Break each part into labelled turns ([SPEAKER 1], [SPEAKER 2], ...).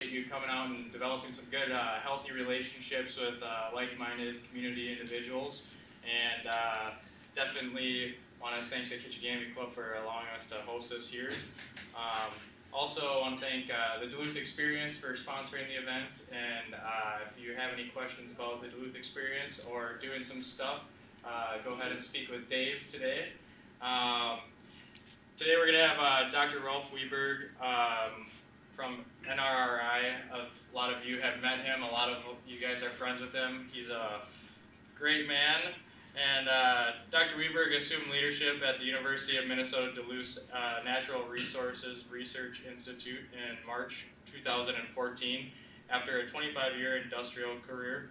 [SPEAKER 1] appreciate you coming out and developing some good, healthy relationships with like-minded community individuals. And definitely want to thank the Kitchi Gammi Club for allowing us to host this here. Also, I want to thank the Duluth Experience for sponsoring the event. And if you have any questions about the Duluth Experience or doing some stuff, go ahead and speak with Dave today. Today we're going to have Dr. Rolf Weberg from NRRI. A lot of you have met him. A lot of you guys are friends with him. He's a great man. And Dr. Weberg assumed leadership at the University of Minnesota Duluth's Natural Resources Research Institute in March 2014 after a 25-year industrial career.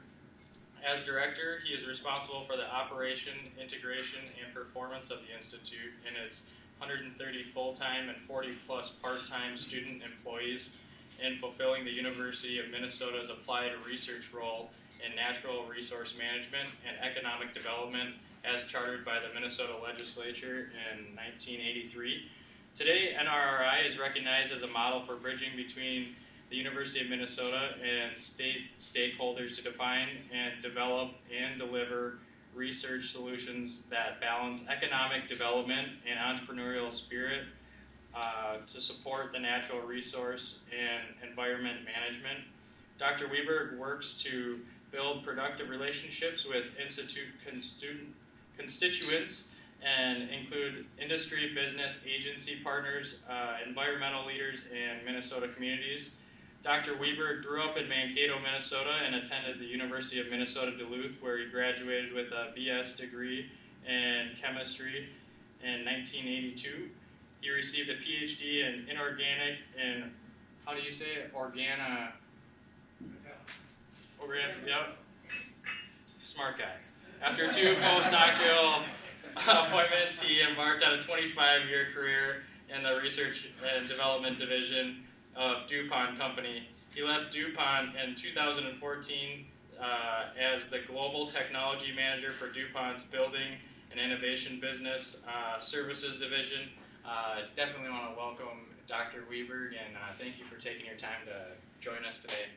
[SPEAKER 1] As director, he is responsible for the operation, integration, and performance of the Institute and its 130 full-time and 40-plus part-time student employees in fulfilling the University of Minnesota's applied research role in natural resource management and economic development as chartered by the Minnesota Legislature in 1983. Today, NRRI is recognized as a model for bridging between the University of Minnesota and state stakeholders to define and develop and deliver research solutions that balance economic development and entrepreneurial spirit to support the natural resource and environment management. Dr. Weberg works to build productive relationships with Institute constituents and include industry, business, agency partners, environmental leaders, and Minnesota communities. Dr. Weberg grew up in Mankato, Minnesota, and attended the University of Minnesota Duluth, where he graduated with a BS degree in chemistry in 1982. He received a PhD in inorganic and, how do you say it? Yep. Smart guy. After 2 postdoctoral appointments, he embarked on a 25-year career in the research and development division of DuPont Company. He left DuPont in 2014 as the global technology manager for DuPont's building and innovation business services division. Definitely want to welcome Dr. Weberg, and thank you for taking your time to join us today.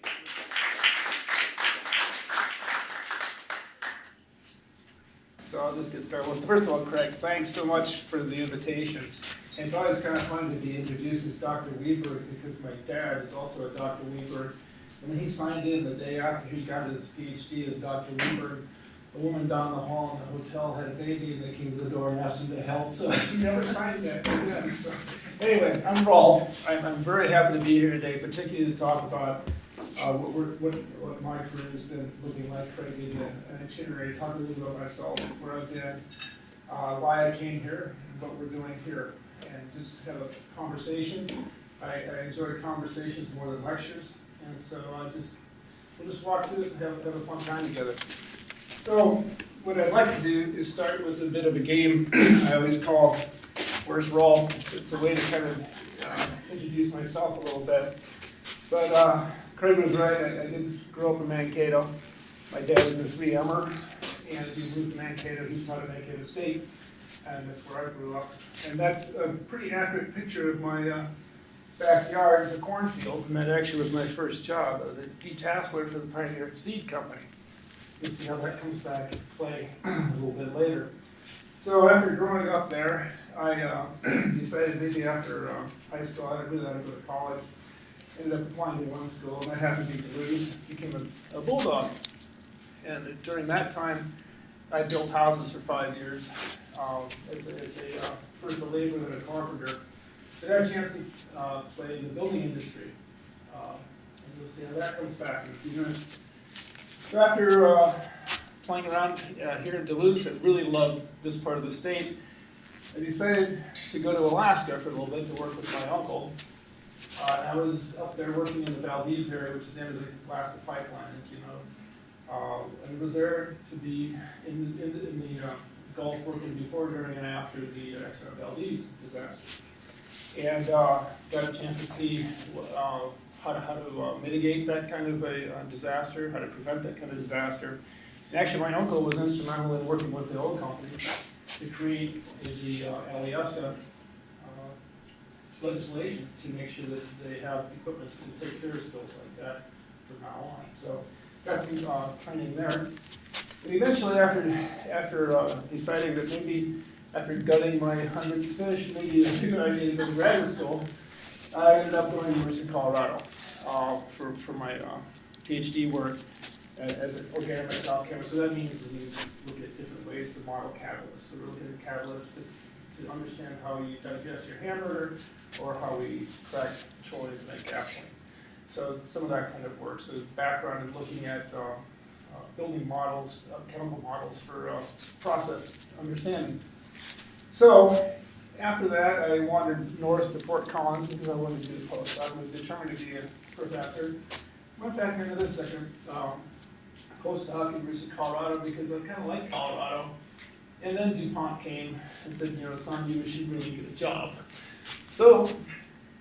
[SPEAKER 2] So I'll just get started. Well, first of all, Craig, thanks so much for the invitation. And it's always kind of fun to be introduced as Dr. Weberg because my dad is also a Dr. Weberg. And when he signed in the day after he got his PhD as Dr. Weberg, a woman down the hall in the hotel had a baby and they came to the door and asked him to help. So he never signed that again. So anyway, I'm Rolf. I'm very happy to be here today, particularly to talk about what my career has been looking like. Try to give you an itinerary, talk a little bit about myself, where I've been, why I came here, and what we're doing here, and just have a conversation. I enjoy conversations more than lectures, and so we'll just walk through this and have a fun time together. So what I'd like to do is start with a bit of a game I always call Where's Rolf? It's a way to kind of introduce myself a little bit. But Craig was right, I did grow up in Mankato. My dad was a 3M'er, and he moved to Mankato. He taught at Mankato State, and that's where I grew up. And that's a pretty accurate picture of my backyard as a cornfield, and that actually was my first job. I was a detasseler for the Pioneer Seed Company. You'll see how that comes back into play a little bit later. So after growing up there, I decided maybe after high school I really wanted to go to college. Ended up applying to one school, and that happened to be Duluth. Became a bulldog. And during that time, I built houses for 5 years first a laborer and a carpenter. But I had a chance to play in the building industry. And you'll see how that comes back in a few minutes. So after playing around here in Duluth, I really loved this part of the state. I decided to go to Alaska for a little bit to work with my uncle. I was up there working in the Valdez area, which is the end of the Alaska pipeline, you know. And was there to be in the Gulf working before, during, and after the Exxon Valdez disaster. And got a chance to see how to mitigate that kind of a disaster, how to prevent that kind of disaster. And actually, my uncle was instrumental in working with the oil company to create the Alaska legislation to make sure that they have equipment to take care of spills like that from now on. So got some training there. And eventually, after deciding that maybe after gutting my 100th fish, maybe it's a good idea to go to graduate school, I ended up going to the University of Colorado for my PhD work as an organic biochemist. So that means we look at different ways to model catalysts. So we're looking at catalysts to understand how you digest your hamburger or how we crack petroleum to make gasoline. So some of that kind of work. So background in looking at building models, chemical models for process understanding. So after that, I wandered north to Fort Collins because I wanted to do a postdoc. I was determined to be a professor. Went back into the second postdoc in University of Colorado because I kind of liked Colorado. And then DuPont came and said, you know, son, you should really get a job. So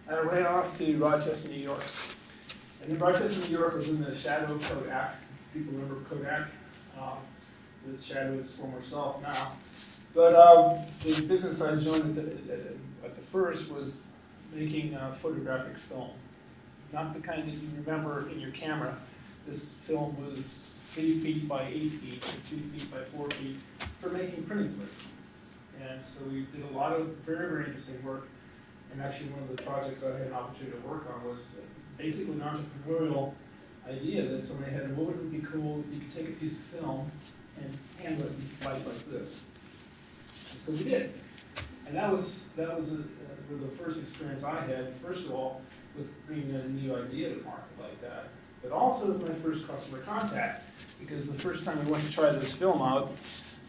[SPEAKER 2] I ran off to Rochester, New York. And in Rochester, New York was in the shadow of Kodak. People remember Kodak. Its shadow its former self now. But the business I joined at the first was making photographic film. Not the kind that you remember in your camera. This film was 3 feet by 8 feet and 3 feet by 4 feet for making printing plates. And so we did a lot of very, very interesting work. And actually one of the projects I had an opportunity to work on was basically an entrepreneurial idea that somebody had, what would it be cool if you could take a piece of film and handle it in light like this. And so we did. And that was the first experience I had, first of all, with bringing a new idea to market like that. But also with my first customer contact, because the first time we went to try this film out,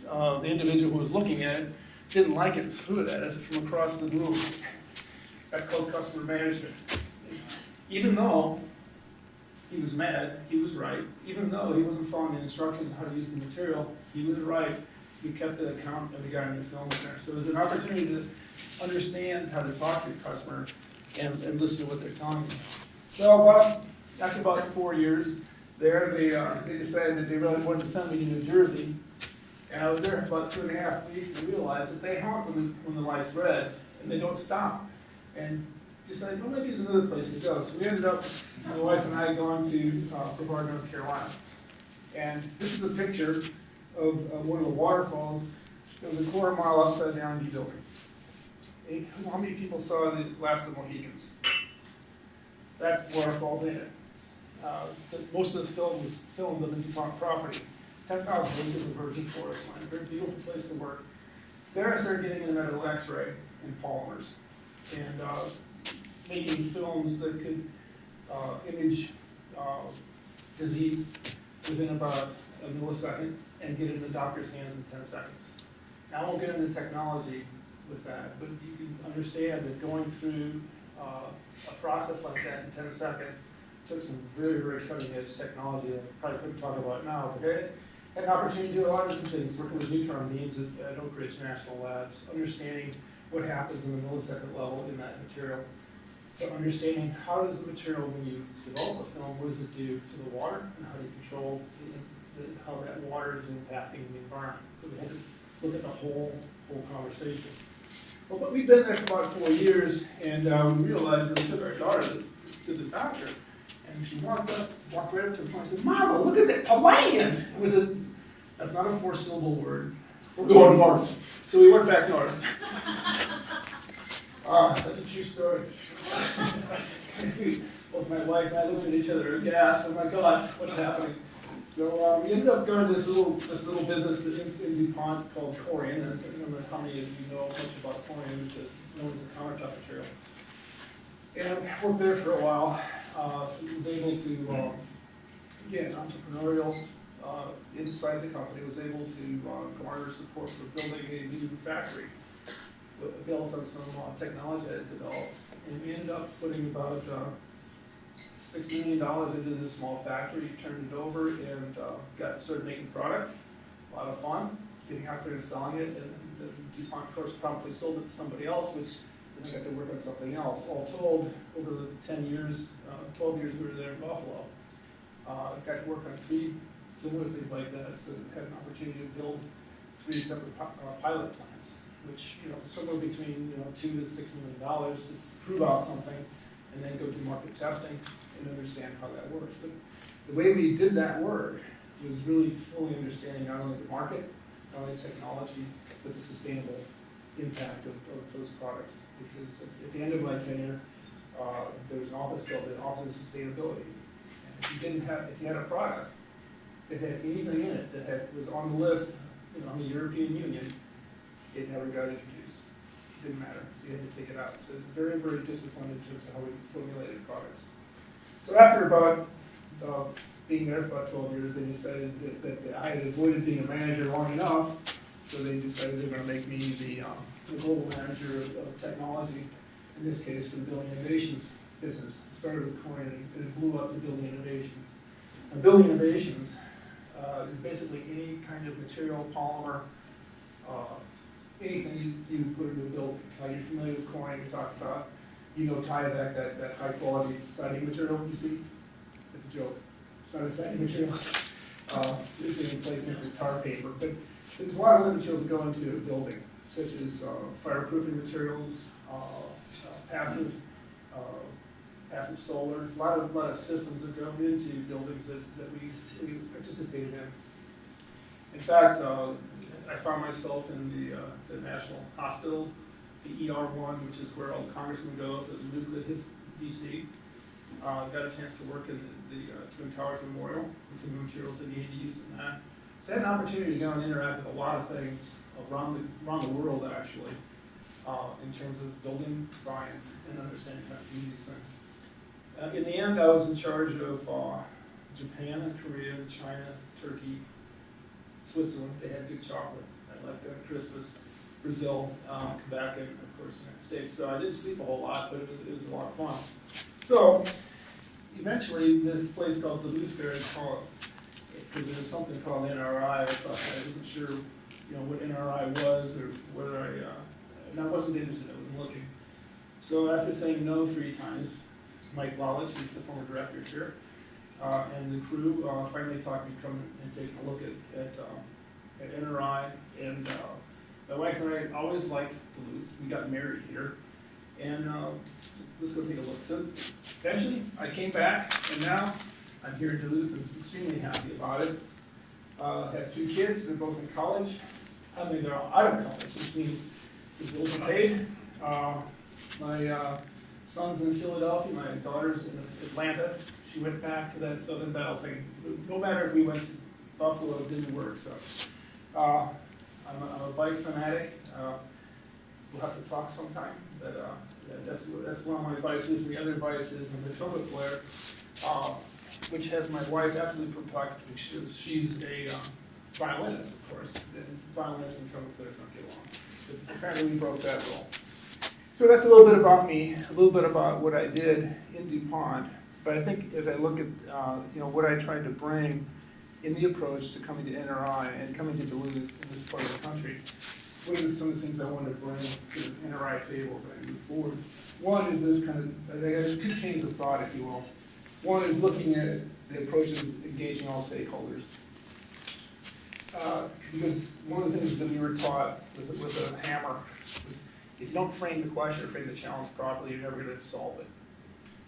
[SPEAKER 2] the individual who was looking at it didn't like it and threw it at us from across the room. That's called customer management. Even though he was mad, he was right. Even though he wasn't following the instructions on how to use the material, he was right. We kept the account of the guy in the film in there. So it was an opportunity to understand how to talk to your customer and listen to what they're telling you. So after about 4 years there, they decided that they really wanted to send me to New Jersey. And I was there for about 2.5 weeks and realized that they honk when the light's red and they don't stop. And decided, well, maybe there's another place to go. So we ended up, my wife and I, going to Brevard, North Carolina. And this is a picture of one of the waterfalls that was a quarter mile upside down in the building. How many people saw the Last of the Mohicans? That waterfall's in it. Most of the film was filmed on the DuPont property. 10,000 acres of virgin forest land, very beautiful place to work. There I started getting into medical X-ray and polymers, and making films that could image disease within about a millisecond and get it in the doctor's hands in 10 seconds. Now I won't get into technology with that, but you can understand that going through a process like that in 10 seconds took some very, very cutting edge technology that I probably couldn't talk about now. Okay? Had an opportunity to do a lot of different things, working with neutron beams at Oak Ridge National Labs, understanding what happens in the millisecond level in that material. So understanding how does the material, when you develop a film, what does it do to the water, and how do you control how that water is impacting the environment. So we had to look at the whole conversation. Well, but we've been there for about 4 years, and we realized that we took our daughter to the doctor, and she walked right up to her and I said, "Mama, look at that Hawaiian!" That's not a 4-syllable word. We're going north. So we went back north. That's a true story. Both my wife and I looked at each other aghast. Oh my God, what's happening? So we ended up going to this little business in DuPont called Corian. I don't know how many of you know much about Corian. It's known as a countertop material. And I worked there for a while. Was able to get entrepreneurial inside the company. Was able to garner support for building a new factory built on some technology I had developed. And we ended up putting about $6 million into this small factory, turned it over, and started making product. A lot of fun, getting out there and selling it. And the DuPont, of course, promptly sold it to somebody else, which then I got to work on something else. All told, over the 10 years, 12 years we were there in Buffalo, got to work on 3 similar things like that. So had an opportunity to build 3 separate pilot plants. which, somewhere between, $2 to $6 million to prove out something and then go do market testing and understand how that works. But the way we did that work was really fully understanding not only the market, not only technology, but the sustainable impact of those products. Because at the end of my tenure, there was an office called the Office of Sustainability. And if you had a product that had anything in it that was on the list, on the European Union, it never got introduced. It didn't matter. You had to take it out. So very, very disciplined in terms of how we formulated products. So after about being there for about 12 years, they decided that I had avoided being a manager long enough, so they decided they were going to make me the global manager of technology, in this case for the Building Innovations business. It started with coin and it blew up to Building Innovations. And Building Innovations is basically any kind of material, polymer, anything you put into a building. You're familiar with coin, we talked about. Tyvek, that high quality siding material you see? It's a joke. It's not a siding material. It's a replacement for tar paper. But there's a lot of other materials that go into a building, such as fireproofing materials, passive solar, a lot of systems that go into buildings that we participated in. In fact, I found myself in the National Hospital, the ER1, which is where all the congressmen go if there's a nuclear hits DC. Got a chance to work in the Twin Towers Memorial with some materials that you need to use in that. So I had an opportunity to go and interact with a lot of things around the world, actually, in terms of building science and understanding how to do these things. In the end, I was in charge of Japan and Korea, China, Turkey, Switzerland. They had good chocolate. I liked that. Christmas. Brazil, Quebec, and of course the United States. So I didn't sleep a whole lot, but it was a lot of fun. So eventually, this place called Duluth there is called, because there was something called NRRI. I wasn't sure, what NRRI was or whether and I wasn't interested. I wasn't looking. So after saying no 3 times, Mike Lawless, who's the former director here, and the crew finally talked me to come and take a look at NRRI. And my wife and I always liked Duluth. We got married here. And let's go take a look. So eventually, I came back, and now I'm here in Duluth. I'm extremely happy about it. I have 2 kids. They're both in college. They're all out of college, which means the bills are paid. My son's in Philadelphia. My daughter's in Atlanta. She went back to that Southern Belle thing. No matter if we went to Buffalo, it didn't work. So I'm a bike fanatic. We'll have to talk sometime. But that's one of my vices. The other vice is I'm a trumpet player, which has my wife absolutely perplexed because she's a violinist, of course. And violinists and trumpet players don't get along. But apparently we broke that rule. So that's a little bit about me, a little bit about what I did in DuPont. But I think as I look at what I tried to bring in the approach to coming to NRI and coming to Duluth in this part of the country, what are some of the things I wanted to bring to the NRI table as I move forward? One is this kind of, there's 2 chains of thought, if you will. One is looking at the approach of engaging all stakeholders. Because one of the things that we were taught with a hammer was if you don't frame the question or frame the challenge properly, you're never going to solve it.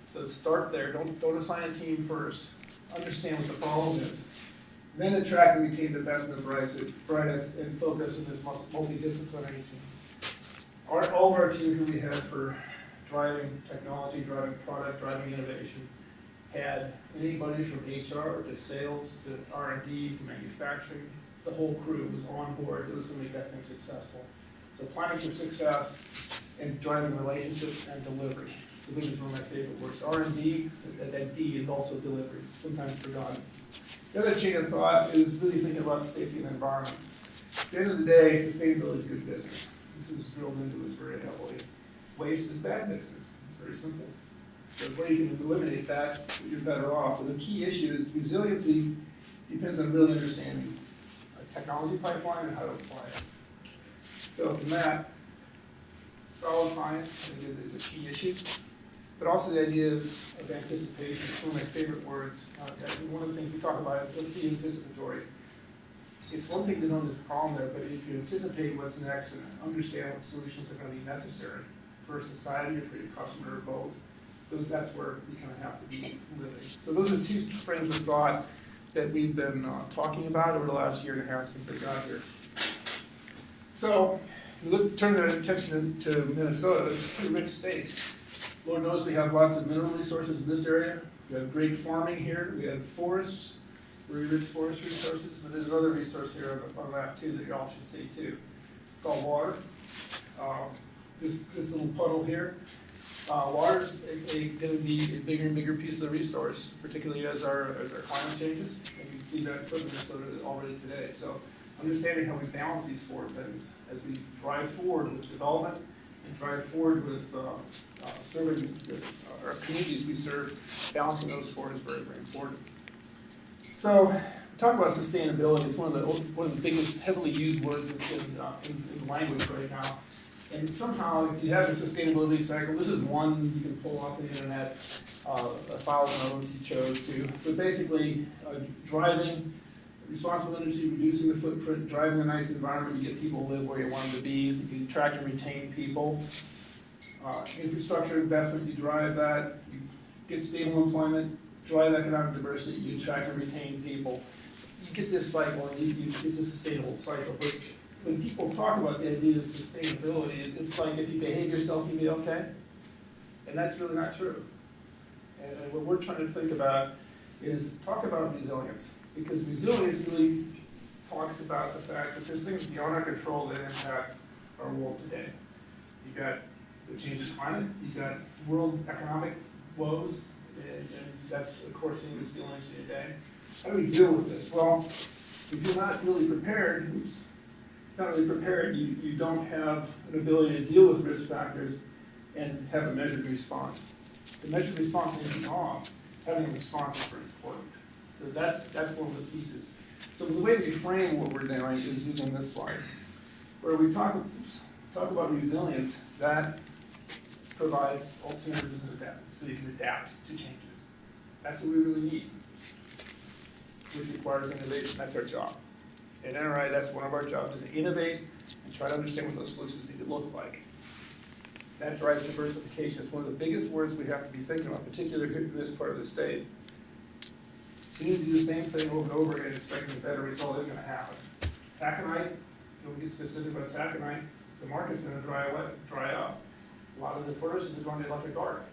[SPEAKER 2] So start there. Don't assign a team first. Understand what the problem is. Then attract and retain the best and the brightest and focus on this multidisciplinary team. All of our teams that we had for driving technology, driving product, driving innovation had anybody from HR to sales to R&D to manufacturing. The whole crew was on board. It was going to make that thing successful. So planning for success and driving relationships and delivery. Delivery is one of my favorite words. R&D, that D is also delivery, sometimes forgotten. The other chain of thought is really thinking about safety and environment. At the end of the day, sustainability is good business. This is drilled into us very heavily. Waste is bad business. It's very simple. So the way you can eliminate that, you're better off. But the key issue is resiliency depends on really understanding a technology pipeline and how to apply it. So from that, solid science is a key issue. But also the idea of anticipation is one of my favorite words. One of the things we talk about is let's be anticipatory. it's one thing to know there's a problem there, but if you anticipate what's next and understand what solutions are going to be necessary for society or for your customer or both, that's where you kind of have to be living. So those are two frames of thought that we've been talking about over the last year and a half since I got here. So turn our attention to Minnesota. It's a pretty rich state. Lord knows we have lots of mineral resources in this area. We have great farming here. We have forests, very rich forest resources, but there's another resource here on the map too that you all should see too. It's called water. This little puddle here. Water is going to be a bigger and bigger piece of the resource, particularly as our climate changes. And you can see that in southern Minnesota already today. So understanding how we balance these four things as we drive forward with development and drive forward with serving our communities we serve, balancing those four is very, very important. So talk about sustainability. It's one of the biggest heavily used words in language right now. And somehow, if you have a sustainability cycle, this is one you can pull off the internet, 1,000 of them if you chose to. But basically, driving, responsible industry, reducing the footprint, driving a nice environment, you get people to live where you want them to be, you attract and retain people. Infrastructure investment, you drive that, you get stable employment, drive economic diversity, you attract and retain people. You get this cycle, and it's a sustainable cycle. But when people talk about the idea of sustainability, it's like if you behave yourself, you'll be okay. And that's really not true. And what we're trying to think about is talk about resilience. Because resilience really talks about the fact that there's things beyond our control that impact our world today. You've got the changing climate, you've got world economic woes, and that's, of course, the steel industry today. How do we deal with this? Well, if you're not really prepared, you don't have an ability to deal with risk factors and have a measured response. The measured response isn't off. Having a response is very important. So that's one of the pieces. So the way we frame what we're doing is using this slide, where we talk about resilience that provides alternatives and adapt, so you can adapt to changes. That's what we really need, which requires innovation. That's our job. At NRRI, that's one of our jobs, is to innovate and try to understand what those solutions need to look like. That drives diversification. It's one of the biggest words we have to be thinking about, particularly in this part of the state. So you need to do the same thing over and over again, expecting a better result isn't going to happen. Taconite, we get specific about taconite, the market's going to dry up. A lot of the furnaces are going to electric arc.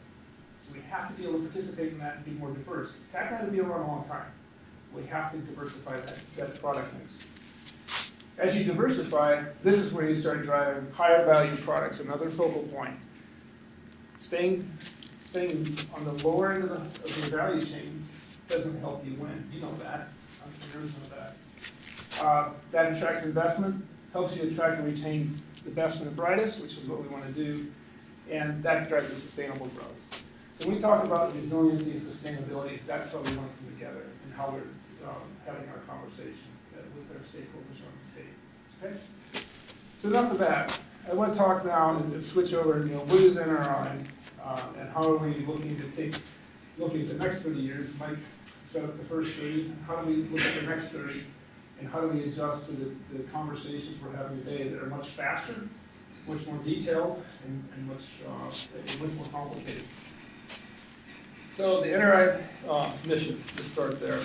[SPEAKER 2] So we have to be able to participate in that and be more diverse. Taconite will be around a long time. We have to diversify that product mix. As you diversify, this is where you start driving higher value products, another focal point. Staying on the lower end of the value chain doesn't help you win. You know that. Entrepreneurs know that. That attracts investment, helps you attract and retain the best and the brightest, which is what we want to do, and that drives a sustainable growth. So when we talk about resiliency and sustainability, that's how we want to come together and how we're having our conversation with our stakeholders on the state. Okay? So enough of that. I want to talk now and switch over, what is NRRI and how are we looking at the next 30 years? Mike set up the first 30. How do we look at the next 30? And how do we adjust to the conversations we're having today that are much faster, much more detailed, and much more complicated? So the NRRI mission, to start there.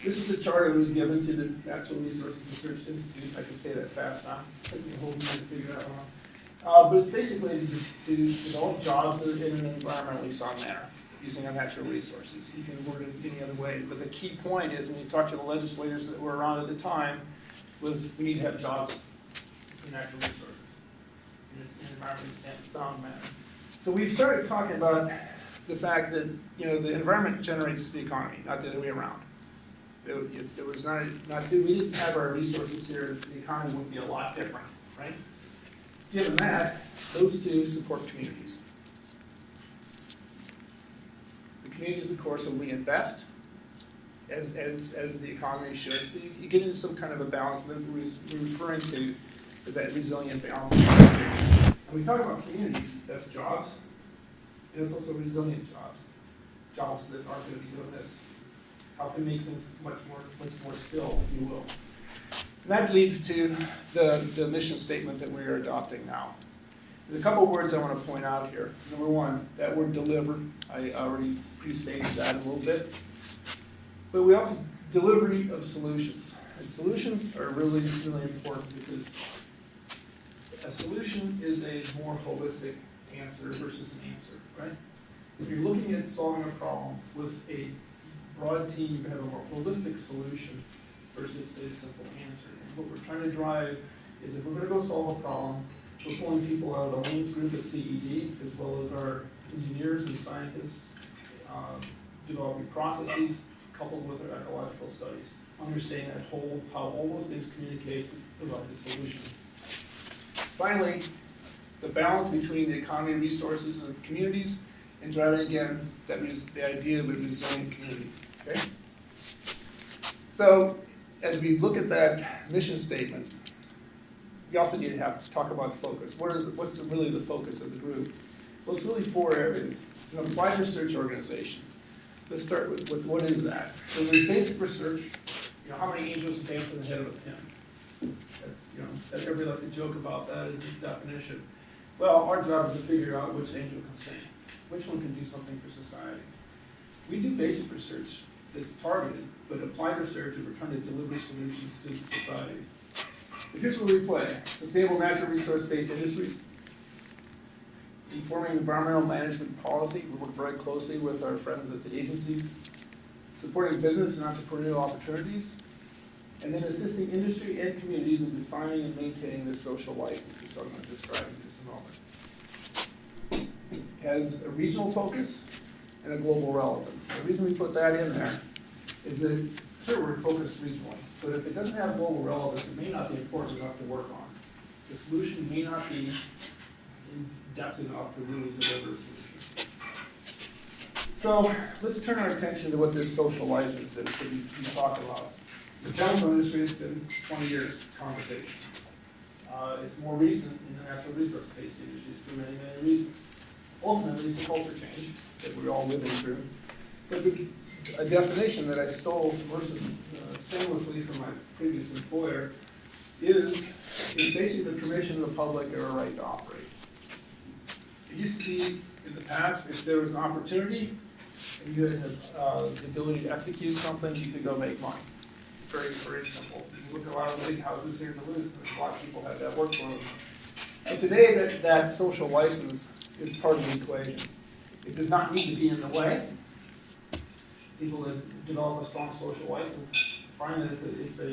[SPEAKER 2] This is the charter that was given to the Natural Resources Research Institute. I can say that fast now. It took me a whole year to figure that one out. But it's basically to develop jobs in an environmentally sound manner, using our natural resources. You can word it any other way. But the key point is, when you talk to the legislators that were around at the time, was we need to have jobs for natural resources in an environmentally sound manner. So we started talking about the fact that the environment generates the economy, not the other way around. If there was we didn't have our resources here, the economy would be a lot different, right? Given that, those two support communities. The communities, of course, will reinvest as the economy should. So you get into some kind of a balance that we're referring to as that resilient balance. And we talk about communities, that's jobs. And it's also resilient jobs. Jobs that aren't going to be doing this. How can we make things much more still, if you will. And that leads to the mission statement that we are adopting now. There's a couple words I want to point out here. Number one, that word deliver. I already pre-stated that a little bit. But we also, delivery of solutions. And solutions are really, really important because a solution is a more holistic answer versus an answer, right? If you're looking at solving a problem with a broad team, you can have a more holistic solution versus a simple answer. And what we're trying to drive is if we're going to go solve a problem, we're pulling people out of the lanes group at CED, as well as our engineers and scientists, developing processes coupled with our ecological studies, understanding that whole, how all those things communicate to provide the solution. Finally, the balance between the economy, resources, and communities, and driving again, that means the idea of a resilient community. Okay? So, as we look at that mission statement, we also need to talk about focus. What's really the focus of the group? Well, it's really 4 areas. It's an applied research organization. Let's start with what is that? So there's basic research. How many angels dance on the head of a pin? That's, that everybody likes to joke about that as the definition. Well, our job is to figure out which angel can sing, which one can do something for society. We do basic research that's targeted, but applied research that we're trying to deliver solutions to society. But here's where we play. Sustainable natural resource-based industries, informing environmental management policy. We work very closely with our friends at the agencies, supporting business and entrepreneurial opportunities, and then assisting industry and communities in defining and maintaining their social license, which I'm going to describe in just a moment. It has a regional focus and a global relevance. The reason we put that in there is that, sure, we're focused regionally, but if it doesn't have global relevance, it may not be important enough to work on. The solution may not be in depth enough to really deliver a solution. So let's turn our attention to what this social license is that we talk about. The chemical industry has been 20 years conversation. It's more recent in the natural resource-based industries for many, many reasons. Ultimately, it's a culture change that we're all living through. But a definition that I stole versus shamelessly from my previous employer is basically the permission of the public or a right to operate. It used to be in the past, if there was an opportunity and you had the ability to execute something, you could go make money. Very, very simple. You look at a lot of the big houses here in Duluth, a lot of people have that work for them. And today, that social license is part of the equation. It does not need to be in the way. People that develop a strong social license find that it's a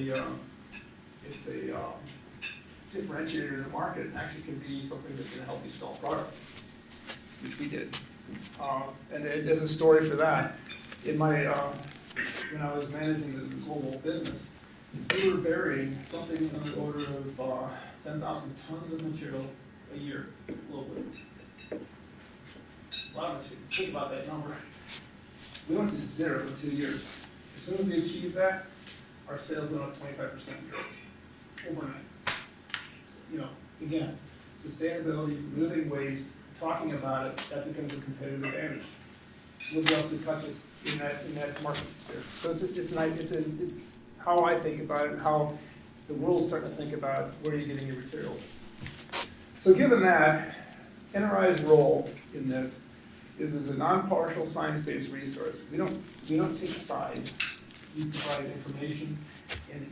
[SPEAKER 2] differentiator in the market and actually can be something that's going to help you sell product, which we did. And there's a story for that. In my when I was managing the global business, we were burying something on the order of 10,000 tons of material a year globally. A lot of material. Think about that number. We went to 0 in 2 years. As soon as we achieved that, our sales went up 25% overnight. So, again, sustainability, removing waste, talking about it, that becomes a competitive advantage. Nobody else could touch us in that market sphere. So it's how I think about it and how the world's starting to think about where you're getting your materials. So given that, NRI's role in this is as a non-partial science-based resource. We don't take sides. We provide information and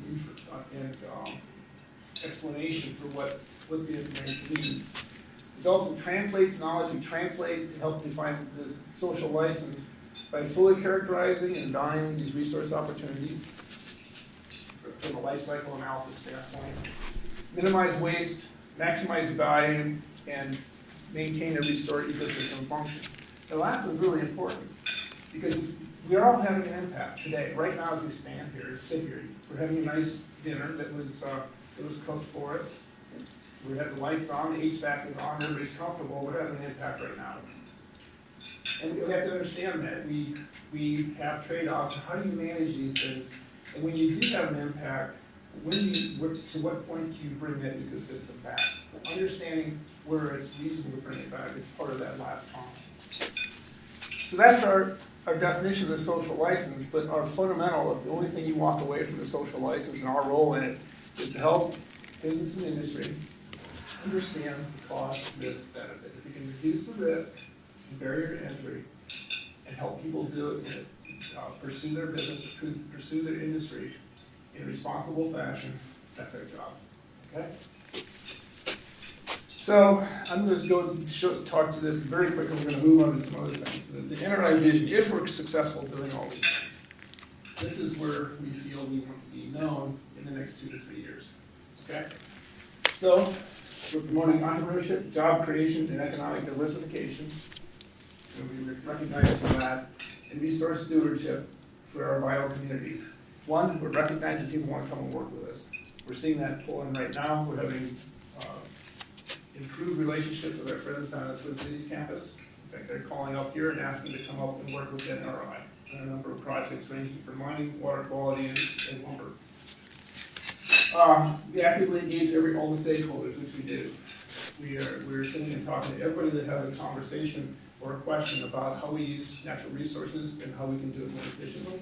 [SPEAKER 2] explanation for what the information means. It also translates knowledge. We translate to help define the social license by fully characterizing and valuing these resource opportunities from a life cycle analysis standpoint, minimize waste, maximize value, and maintain a restored ecosystem function. The last was really important because we are all having an impact today. Right now, as we stand here, sit here, we're having a nice dinner that was cooked for us. We have the lights on, the HVAC is on, everybody's comfortable. We're having an impact right now. And we have to understand that. We have trade-offs. How do you manage these things? And when you do have an impact, to what point do you bring that ecosystem back? Understanding where it's reasonable to bring it back is part of that last comment. So that's our definition of the social license, but our fundamental, the only thing you walk away from the social license and our role in it is to help business and industry understand the cost, risk, benefit. If you can reduce the risk and barrier to entry and help people do it, pursue their business, pursue their industry in a responsible fashion, that's our job, okay? So I'm going to go talk to this very quickly. We're going to move on to some other things. The NRRI vision, if we're successful doing all these things, this is where we feel we want to be known in the next 2 to 3 years, okay? So we're promoting entrepreneurship, job creation, and economic diversification. And we recognize for that, and resource stewardship for our vital communities. One, we're recognizing people want to come and work with us. We're seeing that pull in right now. We're having improved relationships with our friends down at the Twin Cities campus. In fact, they're calling up here and asking to come up and work with NRRI on a number of projects ranging from mining, water quality, and lumber. We actively engage all the stakeholders, which we do. We're sitting and talking to everybody that has a conversation or a question about how we use natural resources and how we can do it more efficiently.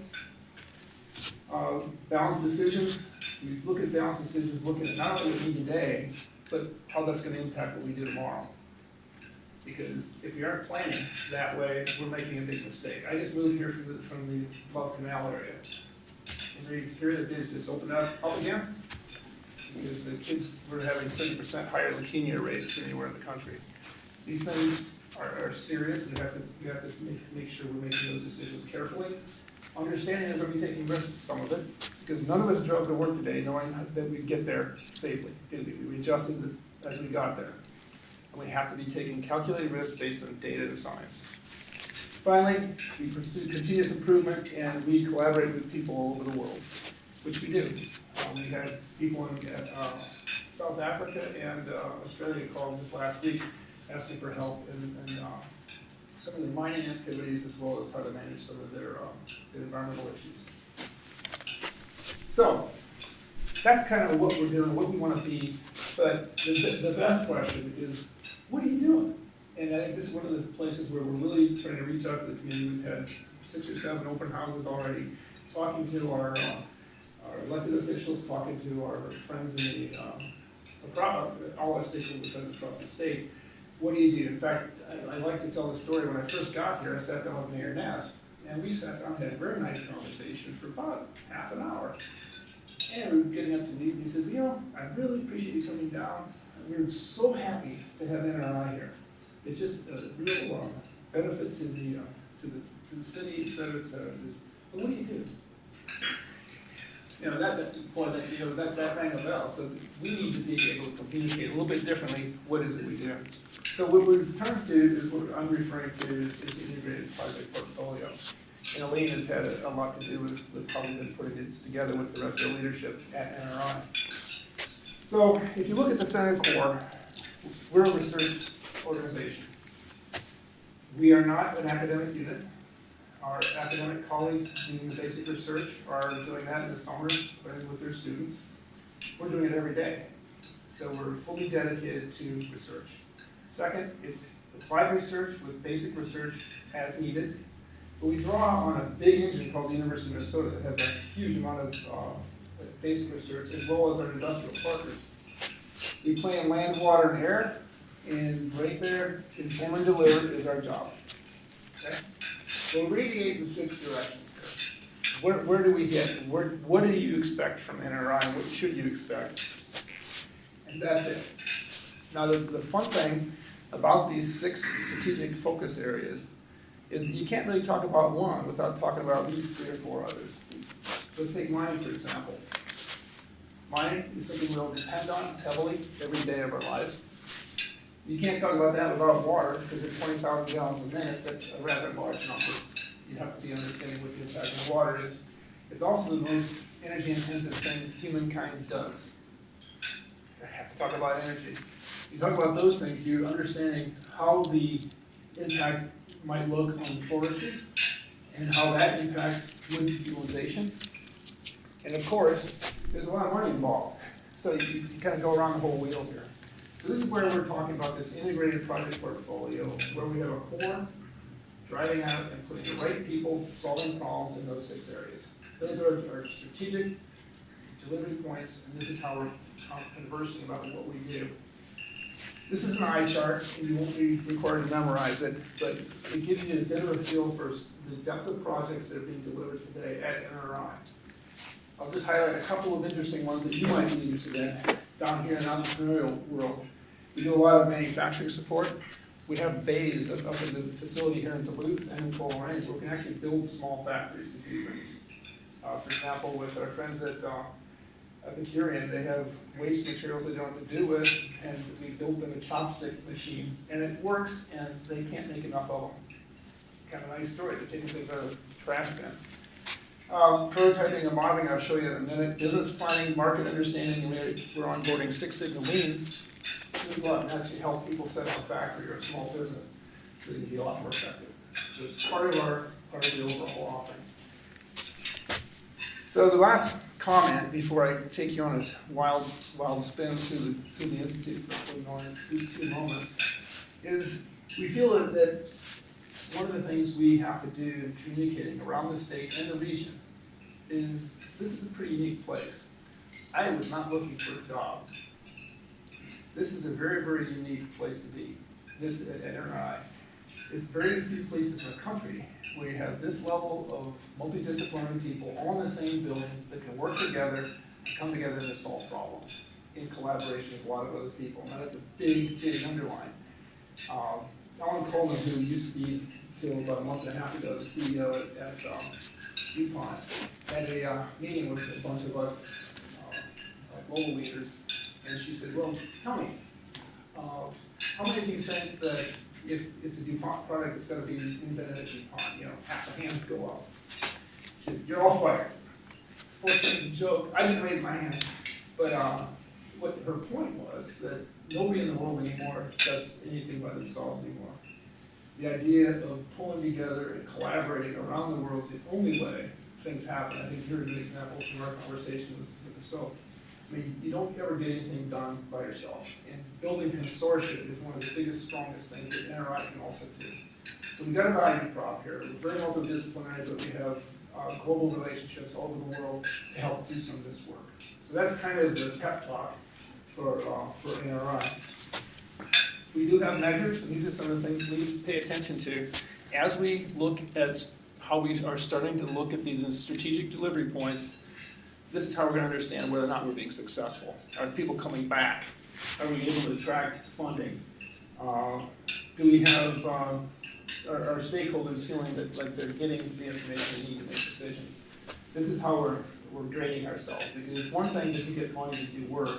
[SPEAKER 2] Balanced decisions. We look at balanced decisions, looking at not only what we need today, but how that's going to impact what we do tomorrow. Because if we aren't planning that way, we're making a big mistake. I just moved here from the Love Canal area. And they hear that they just opened up again. Because the kids were having 70% higher leukemia rates than anywhere in the country. These things are serious, and we have to make sure we're making those decisions carefully. Understanding that we're going to be taking risks, some of it, because none of us drove to work today knowing that we'd get there safely. We adjusted as we got there. And we have to be taking calculated risks based on data and science. Finally, we pursue continuous improvement, and we collaborate with people all over the world, which we do. We had people in South Africa and Australia called just last week asking for help in some of the mining activities, as well as how to manage some of their environmental issues. So that's kind of what we're doing, what we want to be. But the best question is, what are you doing? And I think this is one of the places where we're really trying to reach out to the community. We've had 6 or 7 open houses already, talking to our elected officials, talking to our friends in all our stakeholder friends across the state. What do you do? In fact, I like to tell the story. When I first got here, I sat down with Mayor Ness, and we sat down and had a very nice conversation for about half an hour. And we were getting up to leave, and he said, I really appreciate you coming down. We're so happy to have NRRI here. It's just a real benefit to the city, et cetera, et cetera. But what do you do? That rang a bell. So we need to be able to communicate a little bit differently. What is it we do? So what we've turned to is what I'm referring to is the integrated project portfolio. And Elaine has had a lot to do with how we've been putting it together with the rest of the leadership at NRRI. So if you look at the Senate Core, we're a research organization. We are not an academic unit. Our academic colleagues doing the basic research are doing that in the summers with their students. We're doing it every day. So we're fully dedicated to research. Second, it's applied research with basic research as needed. But we draw on a big engine called the University of Minnesota that has a huge amount of basic research, as well as our industrial partners. We play in land, water, and air, and right there, inform and deliver is our job. Okay? So we radiate in 6 directions here. Where do we hit? What do you expect from NRRI? What should you expect? And that's it. Now the fun thing about these 6 strategic focus areas is that you can't really talk about one without talking about at least 3 or 4 others. Let's take mining, for example. Mining is something we'll depend on heavily every day of our lives. You can't talk about that without water, because at 20,000 gallons a minute, that's a rather large number. You have to be understanding what the impact of water is. It's also the most energy-intensive thing humankind does. I have to talk about energy. You talk about those things, you're understanding how the impact might look on forestry, and how that impacts wood utilization. And of course, there's a lot of money involved. So you kind of go around the whole wheel here. So this is where we're talking about this integrated project portfolio, where we have a core, driving out and putting the right people, solving problems in those 6 areas. Those are our strategic delivery points, and this is how we're conversing about what we do. This is an eye chart, and you won't be required to memorize it, but it gives you a bit of a feel for the depth of projects that are being delivered today at NRRI. I'll just highlight a couple of interesting ones that you might be interested in. Down here in the entrepreneurial world, we do a lot of manufacturing support. We have bays up in the facility here in Duluth and in Coleraine where we can actually build small factories to do things. For example, with our friends at Epicurean, they have waste materials they don't have to do with, and we built them a chopstick machine, and it works, and they can't make enough of them. Kind of a nice story. They're taking things out of the trash bin. Prototyping and modeling, I'll show you in a minute. Business planning, market understanding, we're onboarding Six Sigma Lean. We go out and actually help people set up a factory or a small business so they can be a lot more effective. So it's part of the overall offering. So the last comment before I take you on a wild spin through the Institute for 2 moments is we feel that one of the things we have to do in communicating around the state and the region is this is a pretty unique place. I was not looking for a job. This is a very, very unique place to be at NRRI. There's very few places in the country where you have this level of multidisciplinary people all in the same building that can work together, come together to solve problems in collaboration with a lot of other people. Now that's a big, big underline. Alan Coleman, who used to be, until about a month and a half ago, the CEO at DuPont, had a meeting with a bunch of us global leaders, and she said, well, tell me, how many of you think that if it's a DuPont product, it's going to be invented at DuPont? You know, half the hands go up. She said, you're all fired. Fortunately, joke, I didn't raise my hand, but what her point was that nobody in the world anymore does anything by themselves anymore. The idea of pulling together and collaborating around the world is the only way things happen. I think here's an example from our conversation with the soap. I mean, you don't ever get anything done by yourself. And building consortia is one of the biggest, strongest things that NRI can also do. So we've got a value prop here. We're very multidisciplinary, but we have global relationships all over the world to help do some of this work. So that's kind of the pep talk for NRI. We do have measures, and these are some of the things we pay attention to as we look at how we are starting to look at these strategic delivery points. This is how we're going to understand whether or not we're being successful. Are people coming back? Are we able to attract funding? Do we have our stakeholders feeling that like they're getting the information they need to make decisions? This is how we're grading ourselves, because one thing is to get money to do work.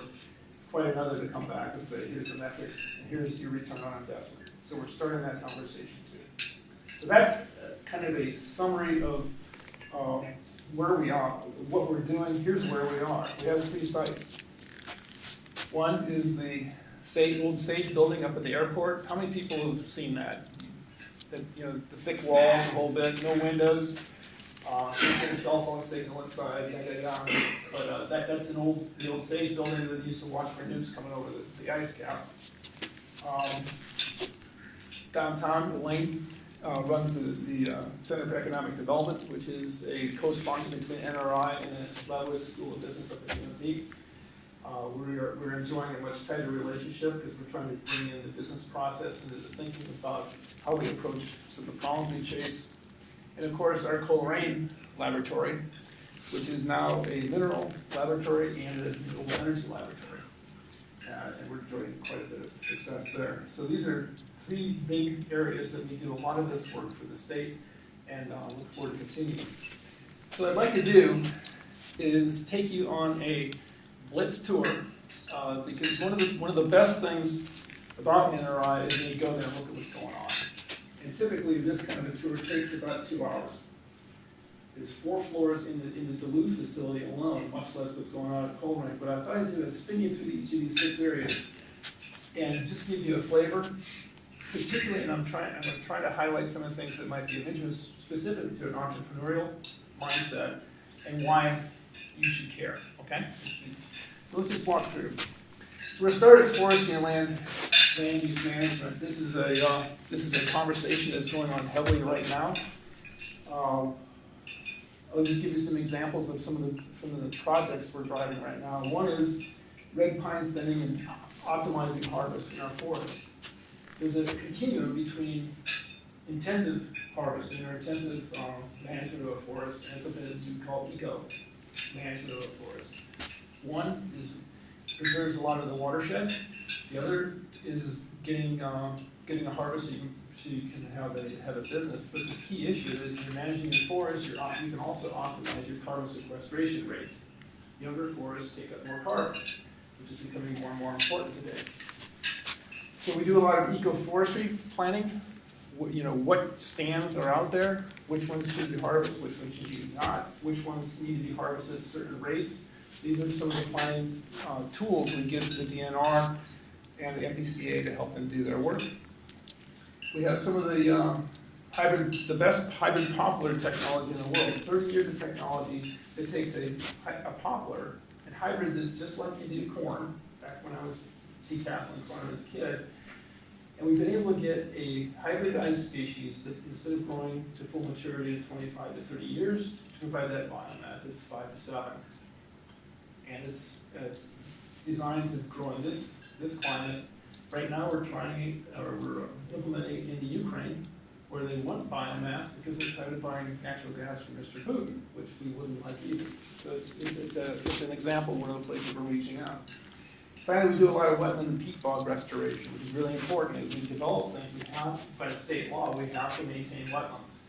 [SPEAKER 2] It's quite another to come back and say, here's the metrics, and here's your return on investment. So we're starting that conversation too. So that's kind of a summary of where we are, what we're doing. Here's where we are. We have 3 sites. One is the old Sage building up at the airport. How many people have seen that? You know, the thick walls, a whole bit, no windows. You get a cell phone signal inside, But that's the old Sage building that used to watch for nukes coming over the ice cap. Downtown, Elaine runs the Center for Economic Development, which is a co-sponsor between NRI and the Leavenworth School of Business up at UNB. We're enjoying a much tighter relationship because we're trying to bring in the business process into the thinking about how we approach some of the problems we chase. And of course, our Coleraine laboratory, which is now a mineral laboratory and a renewable energy laboratory. And we're enjoying quite a bit of success there. So these are 3 big areas that we do a lot of this work for the state, and look forward to continuing. So what I'd like to do is take you on a blitz tour, because one of the best things about NRI is when you go there and look at what's going on. And typically this kind of a tour takes about 2 hours. There's 4 floors in the Duluth facility alone, much less what's going on at Coleraine. But I thought I'd do is spin you through each of these 6 areas and just give you a flavor. Particularly, and I'm going to try to highlight some of the things that might be of interest specifically to an entrepreneurial mindset and why you should care, okay? So let's just walk through. So we're starting at forestry and land use management. This is a conversation that's going on heavily right now. I'll just give you some examples of some of the projects we're driving right now. One is red pine thinning and optimizing harvest in our forests. There's a continuum between intensive harvesting or intensive management of a forest and something that you call eco management of a forest. One is preserves a lot of the watershed. The other is getting a harvest so you can have a business. But the key issue is you're managing your forest. You can also optimize your carbon sequestration rates. Younger forests take up more carbon, which is becoming more and more important today. So we do a lot of eco-forestry planning. What stands are out there, which ones should be harvested, which ones should be not, which ones need to be harvested at certain rates. These are some of the planning tools we give to the DNR and the MPCA to help them do their work. We have some of the best hybrid poplar technology in the world. 30 years of technology that takes a poplar and hybrids it just like you do corn, back when I was detasseling corn as a kid. And we've been able to get a hybridized species that instead of growing to full maturity in 25 to 30 years, to provide that biomass, it's 5 to 7. And it's designed to grow in this climate. Right now we're implementing into Ukraine, where they want biomass because they're tired of buying natural gas from Mr. Putin, which we wouldn't like either. So it's an example of one of the places we're reaching out. Finally, we do a lot of wetland and peat bog restoration, which is really important. As we develop things, we have, by state law, we have to maintain wetlands.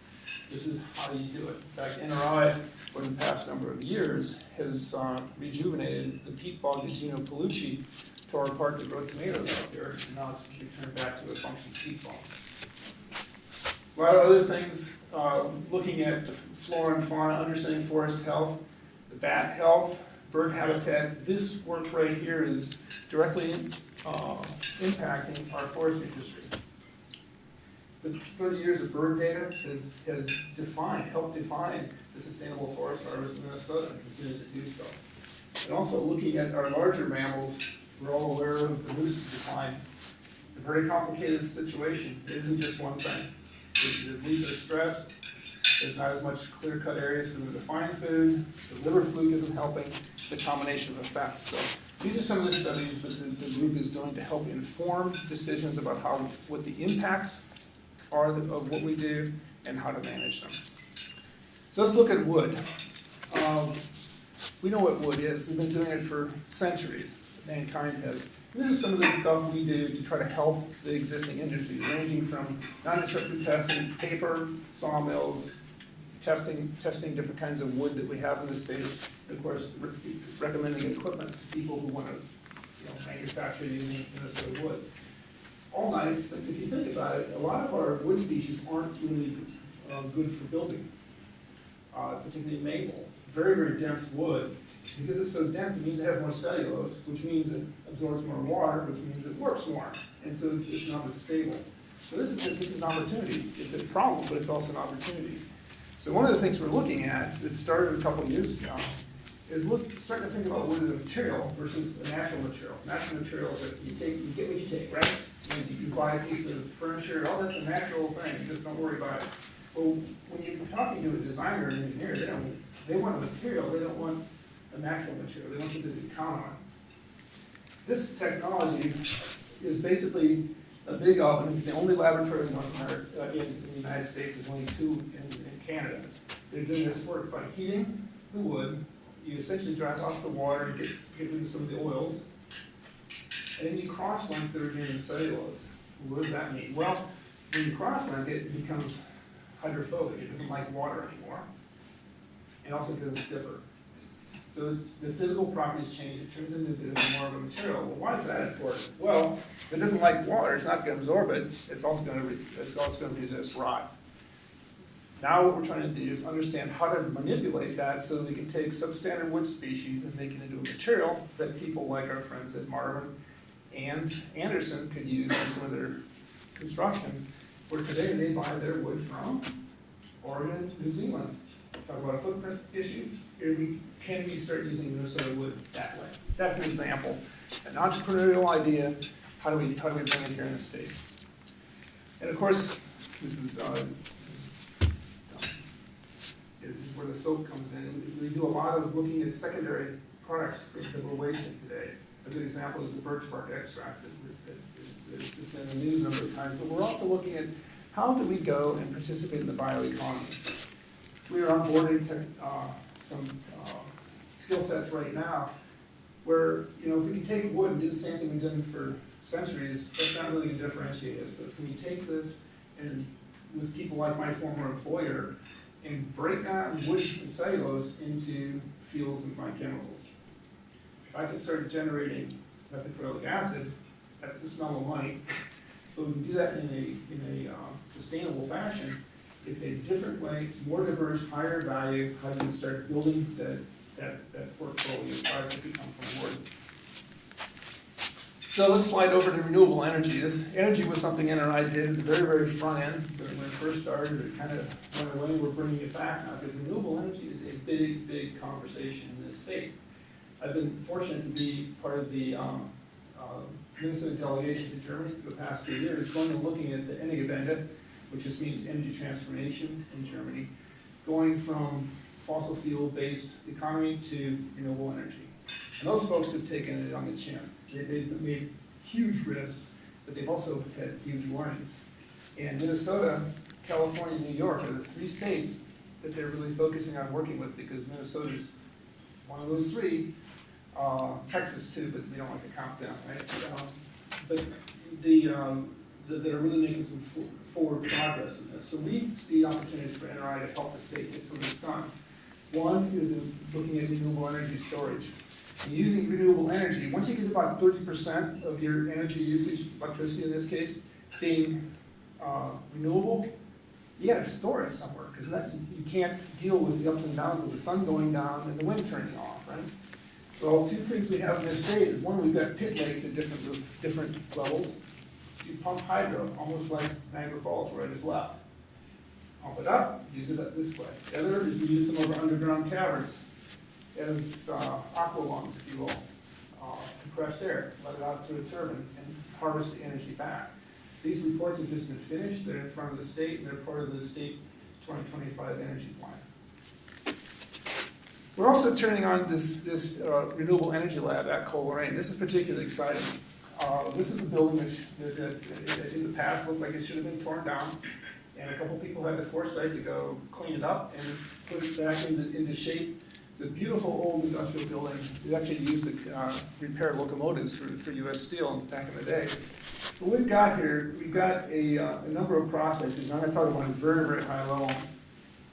[SPEAKER 2] This is how you do it. In fact, NRRI, for the past number of years, has rejuvenated the peat bog at Gino Palucci to our park that grow tomatoes out there, and now it's returned back to a functioning peat bog. A lot of other things, looking at the flora and fauna, understanding forest health, the bat health, bird habitat. This work right here is directly impacting our forest industry. The 30 years of bird data has helped define the sustainable forest harvest in Minnesota and continues to do so. And also looking at our larger mammals, we're all aware of the moose decline. It's a very complicated situation. It isn't just one thing. The moose are stressed. There's not as much clear-cut areas for them to find food. The liver fluke isn't helping. It's a combination of effects. So these are some of the studies that the group is doing to help inform decisions about what the impacts are of what we do and how to manage them. So let's look at wood. We know what wood is. We've been doing it for centuries. Mankind has. This is some of the stuff we do to try to help the existing industries, ranging from non-destructive testing, paper, sawmills, testing different kinds of wood that we have in the state, and of course, recommending equipment to people who want to manufacture using Minnesota wood. All nice, but if you think about it, a lot of our wood species aren't really good for building, particularly maple. Very, very dense wood. Because it's so dense, it means it has more cellulose, which means it absorbs more water, which means it warps more. And so it's not as stable. So this is an opportunity. It's a problem, but it's also an opportunity. So one of the things we're looking at, that started a couple of years ago, is starting to think about wood as a material versus a natural material. Natural material is like you get what you take, right? You buy a piece of furniture, oh, that's a natural thing, just don't worry about it. Well, when you're talking to a designer or an engineer, they want a material, they don't want a natural material, they want something to count on. This technology is basically a big oven. It's the only laboratory in North America, in the United States. There's only 2 in Canada. They're doing this work by heating the wood. You essentially dry off the water and get rid of some of the oils. And then you cross-link the remaining cellulose. What does that mean? Well, when you cross-link it, it becomes hydrophobic. It doesn't like water anymore. And also becomes stiffer. So the physical properties change. It turns into more of a material. Well, why is that important? Well, if it doesn't like water, it's not going to absorb it. It's also going to resist rot. Now what we're trying to do is understand how to manipulate that so we can take substandard wood species and make it into a material that people like our friends at Marvin and Anderson could use in some of their construction, where today they buy their wood from Oregon, New Zealand. Talk about a footprint issue. Can we start using Minnesota wood that way? That's an example. An entrepreneurial idea. How do we bring it here in the state? And of course, this is where the soap comes in. And we do a lot of looking at secondary products that we're wasting today. A good example is the birch bark extract that has been in the news a number of times. But we're also looking at how do we go and participate in the bioeconomy. We are onboarding some skill sets right now where, you know, if we can take wood and do the same thing we've done for centuries, that's not really going to differentiate us. But when you take this and with people like my former employer and break down wood and cellulose into fuels and fine chemicals, if I can start generating methacrylic acid, that's the smell of money. But we can do that in a sustainable fashion. It's a different way, it's more diverse, higher value, how do you start building that portfolio of products that become from wood. So let's slide over to renewable energy. This energy was something NRI did at the very, very front end. When it first started, it kind of went away. We're bringing it back now because renewable energy is a big, big conversation in this state. I've been fortunate to be part of the Minnesota Delegation to Germany for the past 2 years, going and looking at the Energiewende, which just means energy transformation in Germany, going from fossil fuel-based economy to renewable energy. And those folks have taken it on the chin. They've made huge risks, but they've also had huge learnings. And Minnesota, California, New York are the 3 states that they're really focusing on working with because Minnesota's one of those 3. Texas too, but we don't like to count them, right? But that are really making some forward progress in this. So we see opportunities for NRI to help the state get some of this done. One is looking at renewable energy storage. And using renewable energy, once you get about 30% of your energy usage, electricity in this case, being renewable, you got to store it somewhere because you can't deal with the ups and downs of the sun going down and the wind turning off, right? Well, 2 things we have in this state is one, we've got pit lakes at different levels. You pump hydro, almost like Niagara Falls where I just left. Pump it up, use it this way. The other is you use some of our underground caverns as aqua lungs, if you will, compressed air, let it out to a turbine and harvest the energy back. These reports have just been finished, they're in front of the state, and they're part of the state 2025 energy plan. We're also turning on this renewable energy lab at Coleraine. This is particularly exciting. This is a building that in the past looked like it should have been torn down, and a couple people had the foresight to go clean it up and put it back into shape. It's a beautiful old industrial building. It actually used to repair locomotives for U.S. Steel back in the day. What we've got here, we've got a number of processes, and I'm going to talk about it at a very, very high level.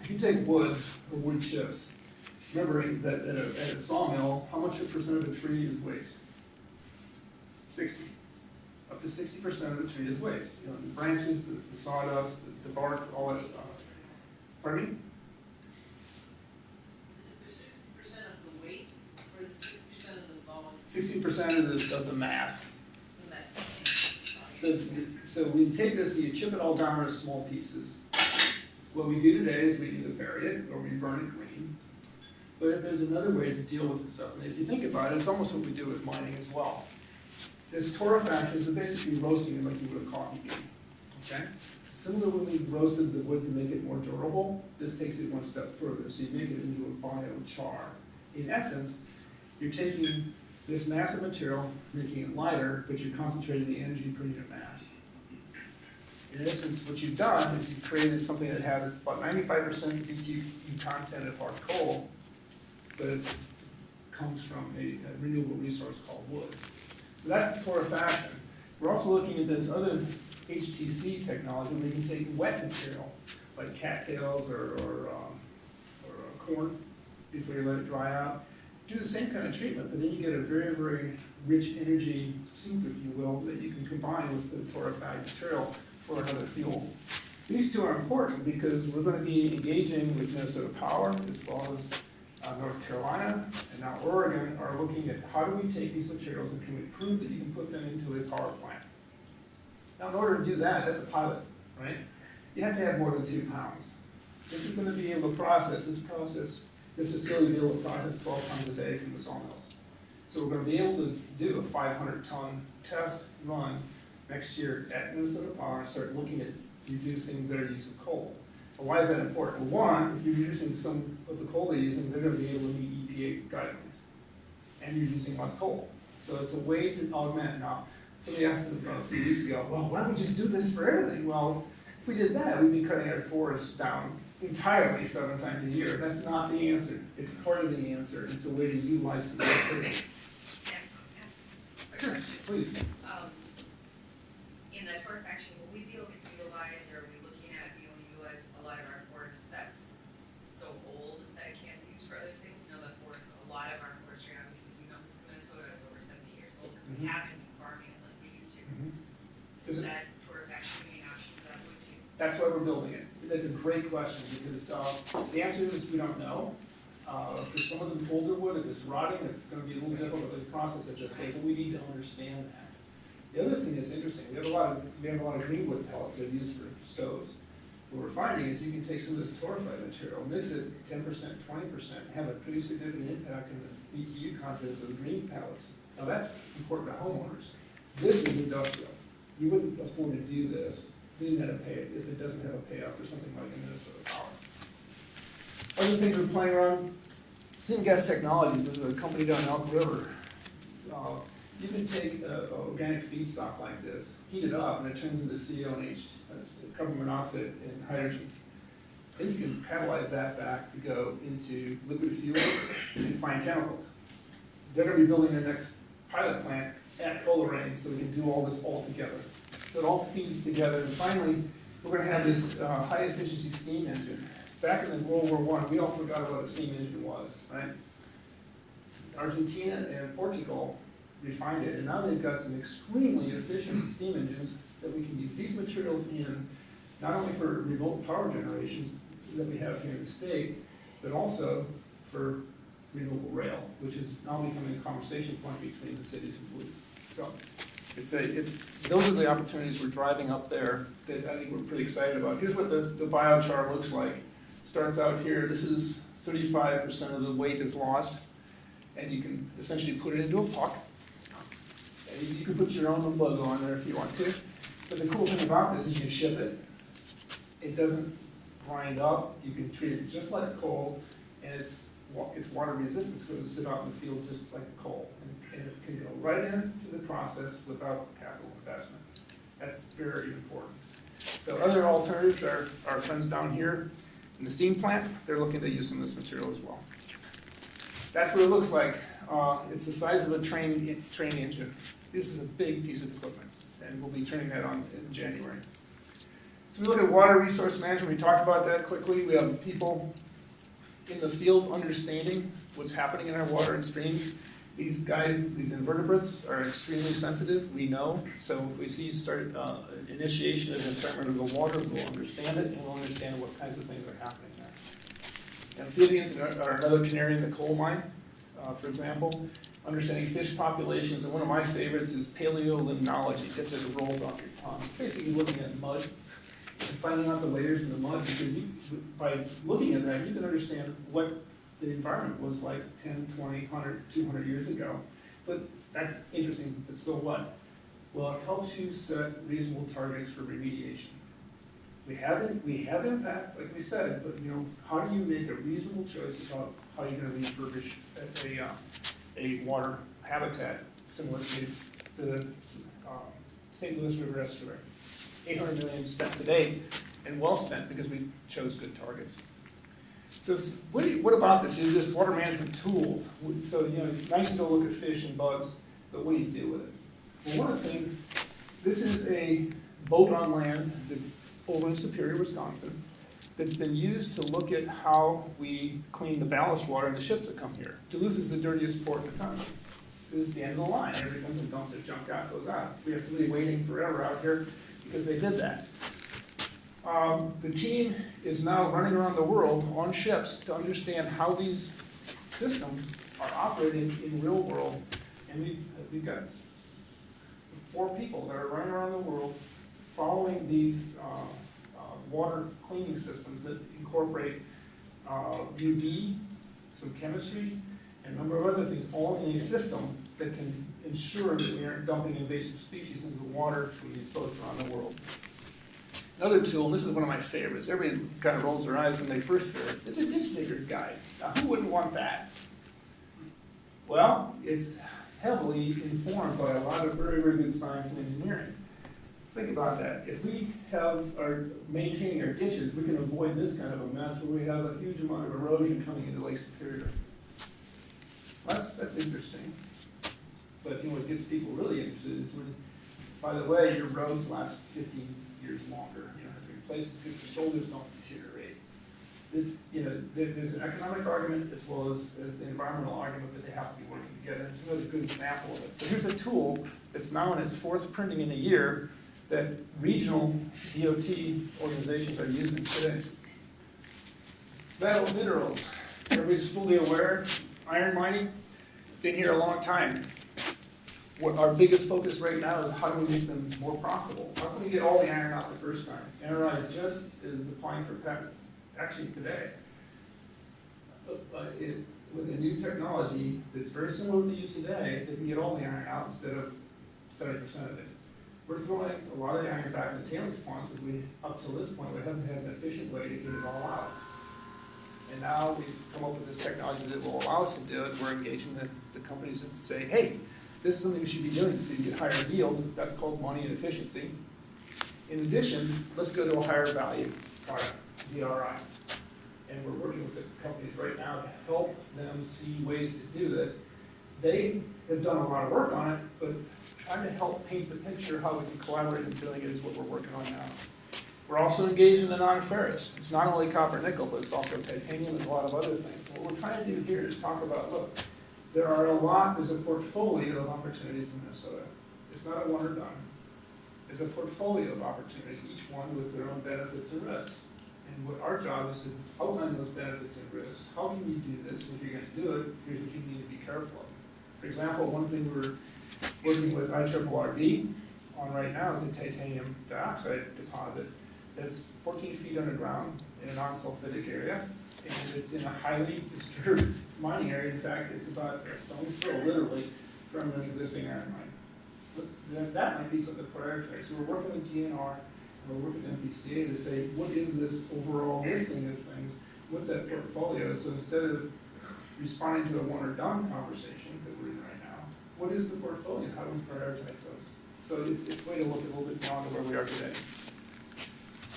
[SPEAKER 2] If you take wood or wood chips, remembering that at a sawmill, how much percent of the tree is waste? 60. Up to 60% of the tree is waste. You know, the branches, the sawdust, the bark, all that stuff. Pardon me?
[SPEAKER 3] Is it 60% of the weight, or is it 60% of the volume?
[SPEAKER 2] 60% of the mass. So we take this and you chip it all down into small pieces. What we do today is we either bury it or we burn it green. But if there's another way to deal with this stuff, and if you think about it, it's almost what we do with mining as well. This torrefaction is basically roasting it like you would a coffee bean. Okay? Similar when we roasted the wood to make it more durable, this takes it one step further. So you make it into a biochar. In essence, you're taking this mass of material, making it lighter, but you're concentrating the energy per unit mass. In essence, what you've done is you've created something that has about 95% BTU content of hard coal, but it comes from a renewable resource called wood. So that's the torrefaction. We're also looking at this other HTC technology where you can take wet material, like cattails or corn, before you let it dry out. Do the same kind of treatment, but then you get a very, very rich energy soup, if you will, that you can combine with the torrefied material for another fuel. These 2 are important because we're going to be engaging with Minnesota Power as well as North Carolina and now Oregon are looking at how do we take these materials and can we prove that you can put them into a power plant. Now in order to do that, that's a pilot, right? You have to have more than 2 pounds. This is going to be able to process, this facility will be able to process 12 tons a day from the sawmills. So we're going to be able to do a 500-ton test run next year at Minnesota Power and start looking at reducing their use of coal. Well, why is that important? Well, one, if you're using some of the coal they're using, they're going to be able to meet EPA guidelines. And you're using less coal. So it's a way to augment. Now, somebody asked me a few weeks ago, well, why don't we just do this for everything? Well, if we did that, we'd be cutting our forests down entirely 7 times a year. That's not the answer. It's part of the answer. It's a way to utilize the material. Sure, please.
[SPEAKER 4] In the torrefaction, will we be able to utilize, or are we looking at being able to utilize a lot of our forest that's so old that it can't be used for other things? You know, a lot of our forestry, obviously, Minnesota is over 70 years old because we haven't been farming it like we used to. Is that torrefaction being an option for that wood too?
[SPEAKER 2] That's why we're building it. That's a great question because the answer is we don't know. For some of the older wood, if it's rotting, it's going to be a little difficult to process it just yet, but we need to understand that. The other thing that's interesting, we have a lot of green wood pellets that are used for stoves. What we're finding is you can take some of this torrefied material, mix it 10%, 20%, have a pretty significant impact in the BTU content of the green pellets. Now that's important to homeowners. This is industrial. You wouldn't afford to do this, then have to pay it if it doesn't have a payout for something like a Minnesota Power. Other things we're playing around, syngas technologies, there's a company down in Elk River. You can take organic feedstock like this, heat it up, and it turns into CO and carbon monoxide and hydrogen. Then you can catalyze that back to go into liquid fuels and fine chemicals. They're going to be building their next pilot plant at Coleraine, so we can do all this all together. So it all feeds together, and finally, we're going to have this high-efficiency steam engine. Back in the World War I, we all forgot what a steam engine was, right? Argentina and Portugal refined it, and now they've got some extremely efficient steam engines that we can use these materials in, not only for remote power generations that we have here in the state, but also for renewable rail, which is now becoming a conversation point between the cities of Duluth. So those are the opportunities we're driving up there that I think we're pretty excited about. Here's what the biochar looks like. Starts out here, this is 35% of the weight is lost, and you can essentially put it into a puck. And you can put your own logo on there if you want to. But the cool thing about this is you can ship it. It doesn't grind up. You can treat it just like coal, and it's water resistant. It's going to sit out in the field just like coal, and it can go right into the process without capital investment. That's very important. So other alternatives are our friends down here in the steam plant. They're looking to use some of this material as well. That's what it looks like. It's the size of a train engine. This is a big piece of equipment, and we'll be turning that on in January. So we look at water resource management. We talked about that quickly. We have people in the field understanding what's happening in our water and streams. These guys, these invertebrates, are extremely sensitive, we know. So if we see initiation of impairment of the water, we'll understand it, and we'll understand what kinds of things are happening there. Amphibians are another canary in the coal mine, for example. Understanding fish populations, and one of my favorites is paleolimnology. Gets it rolls off your tongue. It's basically looking at mud and finding out the layers in the mud, because by looking at that, you can understand what the environment was like 10, 20, 100, 200 years ago. But that's interesting, but so what? Well, it helps you set reasonable targets for remediation. We have impact, like we said, but how do you make a reasonable choice about how you're going to refurbish a water habitat similar to the St. Louis River estuary? $800 million spent today, and well spent because we chose good targets. So what about this? There's water management tools. So it's nice to go look at fish and bugs, but what do you do with it? Well, one of the things, this is a boat on land that's over in Superior, Wisconsin, that's been used to look at how we clean the ballast water in the ships that come here. Duluth is the dirtiest port in the country. This is the end of the line. Every time that dumps their junk out goes out. We have somebody waiting forever out here because they did that. The team is now running around the world on ships to understand how these systems are operating in real world. And we've got 4 people that are running around the world following these water cleaning systems that incorporate UV, some chemistry, and a number of other things, all in a system that can ensure that we aren't dumping invasive species into the water from these boats around the world. Another tool, and this is one of my favorites, everybody kind of rolls their eyes when they first hear it, it's a ditch digger's guide. Now, who wouldn't want that? Well, it's heavily informed by a lot of very, very good science and engineering. Think about that. If we are maintaining our ditches, we can avoid this kind of a mess where we have a huge amount of erosion coming into Lake Superior. That's interesting. But what gets people really interested is when, by the way, your roads last 15 years longer. You don't have to replace them because the shoulders don't deteriorate. There's an economic argument as well as the environmental argument, but they have to be working together. It's another good example of it. But here's a tool that's now in its 4th printing in a year that regional DOT organizations are using today. Metal minerals. Everybody's fully aware. Iron mining, been here a long time. What our biggest focus right now is how do we make them more profitable? How can we get all the iron out the first time? NRRI just is applying for patent, actually today. With a new technology that's very similar to use today, they can get all the iron out instead of 70% of it. We're throwing a lot of the iron back in the tailings ponds because up to this point, we haven't had an efficient way to get it all out. And now we've come up with this technology that will allow us to do it. We're engaging the companies that say, hey, this is something we should be doing so you get higher yield. That's called money and efficiency. In addition, let's go to a higher value product, NRRI. And we're working with the companies right now to help them see ways to do that. They have done a lot of work on it, but trying to help paint the picture how we can collaborate in doing it is what we're working on now. We're also engaged in the non-ferrous. It's not only copper nickel, but it's also titanium and a lot of other things. What we're trying to do here is talk about, look, there's a portfolio of opportunities in Minnesota. It's not a one or done. There's a portfolio of opportunities, each one with their own benefits and risks. And what our job is to outline those benefits and risks. How can you do this? If you're going to do it, here's what you need to be careful of. For example, one thing we're working with IRRI on right now is a titanium dioxide deposit that's 14 feet underground in a non-sulfidic area, and it's in a highly disturbed mining area. In fact, it's about a stone's throw, literally, from an existing iron mine. That might be something to prioritize. So we're working with DNR, and we're working with MPCA to say, what is this overall listing of things? What's that portfolio? So instead of responding to a one or done conversation that we're in right now, what is the portfolio? How do we prioritize those? So it's a way to look a little bit beyond where we are today.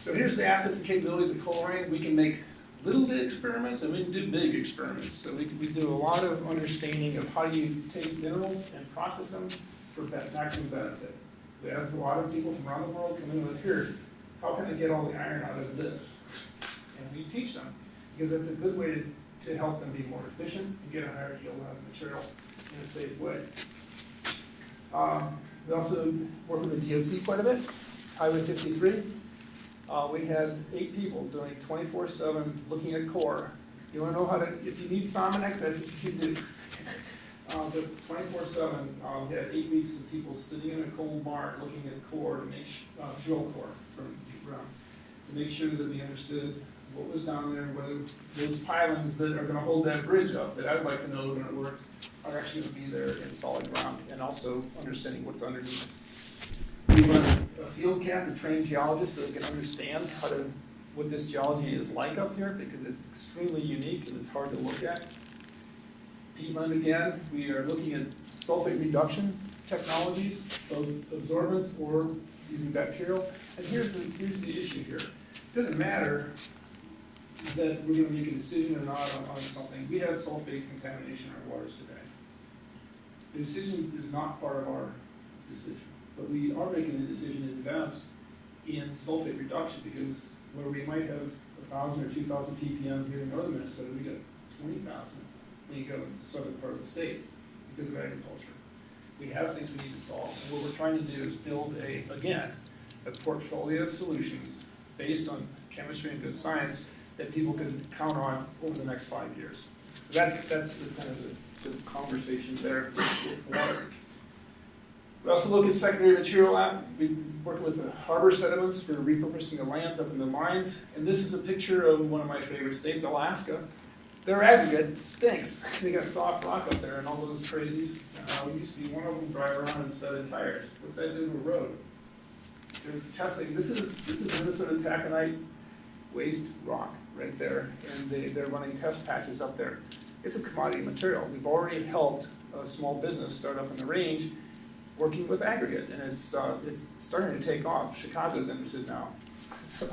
[SPEAKER 2] So here's the assets and capabilities of Coleraine. We can make little bit experiments and we can do big experiments. So we do a lot of understanding of how do you take minerals and process them for maximum benefit. We have a lot of people from around the world come in with, here, how can I get all the iron out of this? And we teach them, because that's a good way to help them be more efficient and get a higher yield out of material in a safe way. We also work with the DOT quite a bit. Highway 53. We had 8 people doing 24/7 looking at core. You want to know how to, if you need Sominex, that's what you should do. But 24/7, we had 8 weeks of people sitting in a cold barn looking at core to make drill core from the ground to make sure that we understood what was down there, whether those pilings that are going to hold that bridge up that I'd like to know when it works are actually going to be there in solid ground, and also understanding what's underneath. We run a field camp to train geologists so they can understand what this geology is like up here, because it's extremely unique and it's hard to look at. Piedmont again, we are looking at sulfate reduction technologies, both absorbents or using bacterial. And here's the issue here. It doesn't matter that we're going to make a decision or not on something. We have sulfate contamination in our waters today. The decision is not part of our decision, but we are making a decision to invest in sulfate reduction, because where we might have 1,000 or 2,000 ppm here in northern Minnesota, we got 20,000 when you go to the southern part of the state because of agriculture. We have things we need to solve. And what we're trying to do is build a portfolio of solutions based on chemistry and good science that people can count on over the next 5 years. So that's the kind of the conversation there with water. We also look at secondary material. We work with the harbor sediments for repurposing the lands up in the mines. And this is a picture of one of my favorite states, Alaska. Their aggregate stinks. They got soft rock up there and all those crazies. We used to be one of them drive around and studded tires. What's that do to a road? they're testing, this is Minnesota taconite waste rock right there, and they're running test patches up there. It's a commodity material. We've already helped a small business start up in the range working with aggregate, and it's starting to take off. Chicago's interested now. So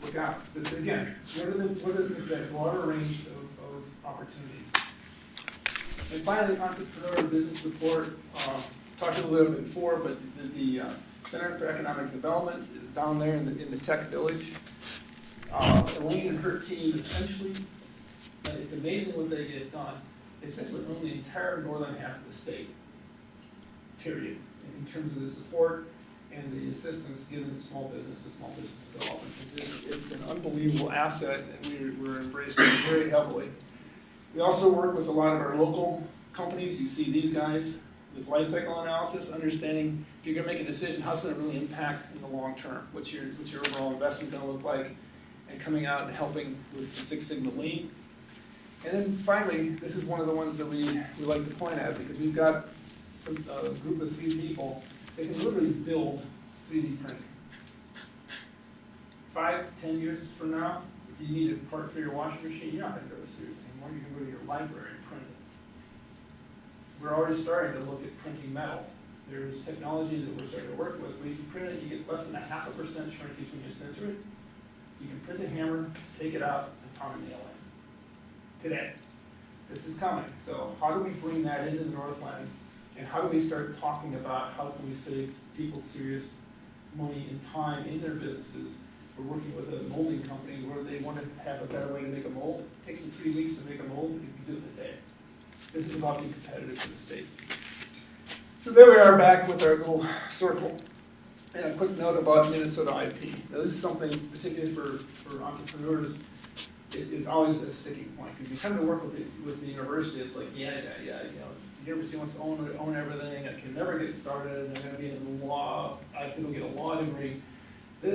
[SPEAKER 2] look out. So again, what is that broader range of opportunities? And finally, entrepreneurial business support. Talked a little bit before, but the Center for Economic Development is down there in the tech village. Elaine and her team essentially, it's amazing what they get done. They essentially own the entire northern half of the state, period, in terms of the support and the assistance given to small business development. It's an unbelievable asset, and we're embracing it very heavily. We also work with a lot of our local companies. You see these guys with life cycle analysis, understanding if you're going to make a decision, how's it going to really impact in the long term? What's your overall investment going to look like? And coming out and helping with the Six Sigma Lean. And then finally, this is one of the ones that we like to point at, because we've got a group of 3 people that can literally build 3D printing. 5, 10 years from now, if you need a part for your washing machine, you're not going to go to Sears anymore. You can go to your library and print it. We're already starting to look at printing metal. There's technology that we're starting to work with. When you print it, you get less than 0.5% shrinkage when you sinter it. You can print a hammer, take it out, and pound a nail in. Today. This is coming. So how do we bring that into the Northland? And how do we start talking about how can we save people serious money and time in their businesses? We're working with a molding company where they want to have a better way to make a mold. It takes them 3 weeks to make a mold, and you can do it in a day. This is about being competitive for the state. So there we are back with our little circle. And a quick note about Minnesota IP. Now this is something, particularly for entrepreneurs, it is always a sticking point. Because you come to work with the university, it's like, yeah, you know, the university wants to own everything. I can never get started. I'm going to be in law. I have to go get a law degree. The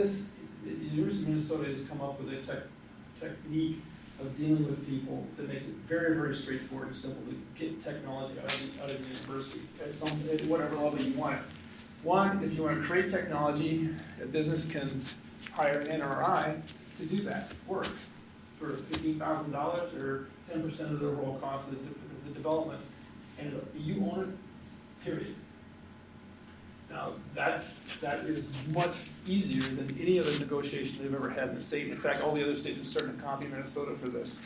[SPEAKER 2] University of Minnesota has come up with a technique of dealing with people that makes it very, very straightforward and simple to get technology out of the university at whatever level you want it. One, if you want to create technology, a business can hire an NRRI to do that work for $15,000 or 10% of the overall cost of the development. And you own it, period. Now, that is much easier than any other negotiation they've ever had in the state. In fact, all the other states are starting to copy Minnesota for this.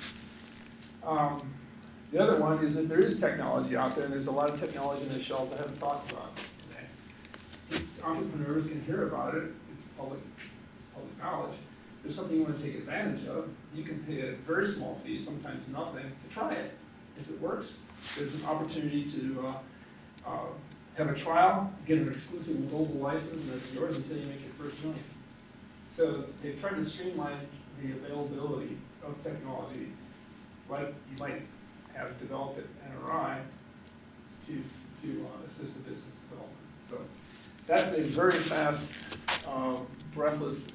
[SPEAKER 2] The other one is that there is technology out there, and there's a lot of technology in the shelves I haven't talked about today. Entrepreneurs can hear about it. It's public knowledge. There's something you want to take advantage of. You can pay a very small fee, sometimes nothing, to try it. If it works, there's an opportunity to have a trial, get an exclusive global license, and it's yours until you make your first million. So they've tried to streamline the availability of technology, like you might have developed at NRRI, to assist the business development. So that's a very fast, breathless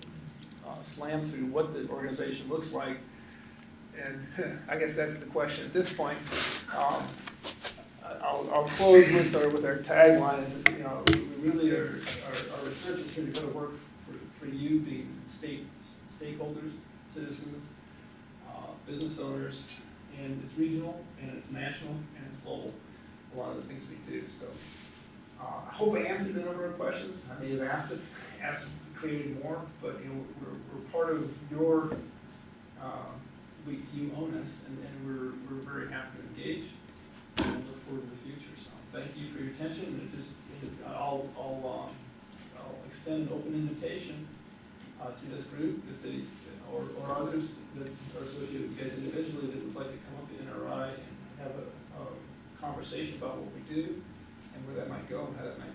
[SPEAKER 2] slam through what the organization looks like. And I guess that's the question at this point. I'll close with our tagline is that, you know, we really are research is here to go to work for you, being stakeholders, citizens, business owners, and it's regional, and it's national, and it's global, a lot of the things we do. So I hope I answered a number of questions. I may have asked created more, but you know, we're part of your, you own us, and we're very happy to engage. And look forward to the future. So thank you for your attention. And I'll extend an open invitation to this group if they or others that are associated with you guys individually that would like to come up to NRRI and have a conversation about what we do and where that might go and how that might